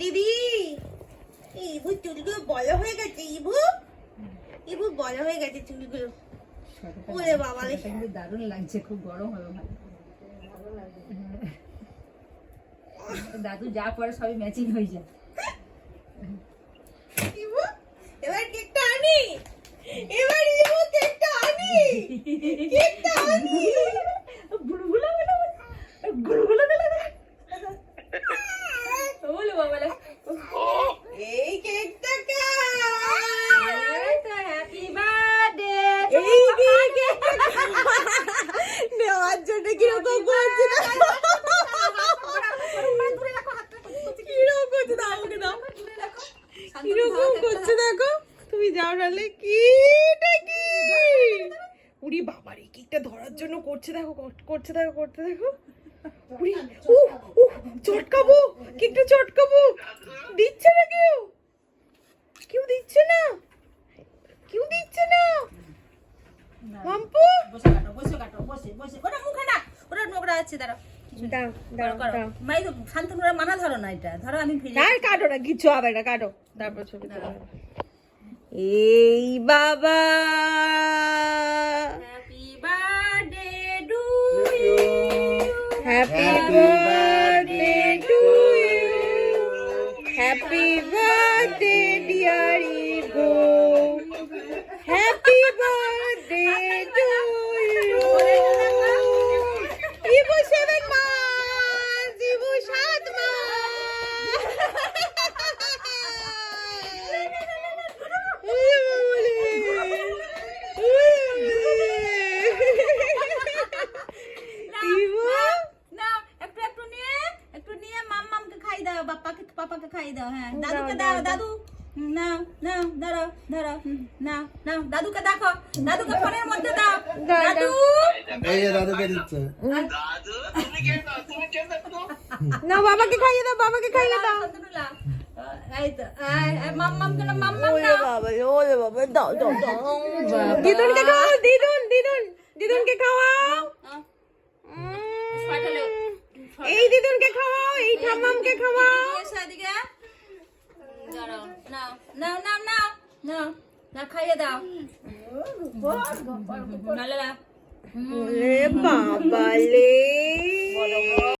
দিদি ইবু চুলগুলো বড় হয়ে গেছে। ইবু বড় হয়ে গেছে চুলগুলো। ওরে বাবা রে, কিন্তু দারুণ লাগছে, খুব গরম হবে ভালো। দাদু যা পরে সবই ম্যাচিং হয়ে যায়। ইবু এবার কেকটা আনি, এবার ইবু কেকটা আনি, কেকটা আনি। গুলগুলা বলে গুলগুলা বলে বলে বাবা এই কেকটা কা হ্যাপি বার্থডে। এই কেকটা নেওয়ার জন্য কিরকম করছে না, কিরকম করছে না, আমাকে দাও, কিরকম করছে দেখো। তুমি যাও নালে কি উড়ি বাবারে, কেকটা ধরার জন্য করছে দেখো, করছে দেখো, করতে দেখো। উড়ি চটকাবো, কেকটা চটকাবো। দিচ্ছে না কেউ, কেউ দিচ্ছে না, কেউ দিচ্ছে না। মাম্পু বসে কাটো, বসে কাটো, বসে বসে। ওটা মুখে না, ওটা নোংরা আছে। দাঁড়াও দাও দাও দাও। মাই তো শান্তনুরা মানা ধরো না, এটা ধরো আমি ফিরে। আর কাটো না, কিছু হবে না, কাটো। তারপর ছবি তুলো। এই বাবা, happy birthday to you. Happy birthday to you, happy birthday dear Ibu, happy birthday to you. Ibu 7 মাস, ইবু 7 মাস। ইবু না, একটু একটু নিয়ে মাম্মামকে খাই দাও, পাপাকে খাই দাও। হ্যাঁ, দাও, দাদুকে দাও, দাও, দাদু নাও নাও, ধরো ধরো, নাও নাও, দাদুকে দেখো, দাদুকে ফোনের মধ্যে দাও। দাও, দাদু এই যে দাদুকে দিচ্ছে। না, বাবাকে খাইয়ে দাও, বাবাকে খাইয়ে দাও। শান্তনুলা, এই তো মাম্মামকে না, মাম্মাম ওরে নাও। বাবা, ওরে বাবা, দাও দাও দাও। দিদুনকে খাওয়াও, দিদুনকে খাওয়াও। পাঠালো। এই দিদুনকে খাওয়াও, এই ঠাম্মামকে খাওয়াও। এসো এদিকে। দাঁড়াও, নাও নাও নাও নাও নাও, না খাইয়ে দাও। নালে না। ওরে বাবা লে।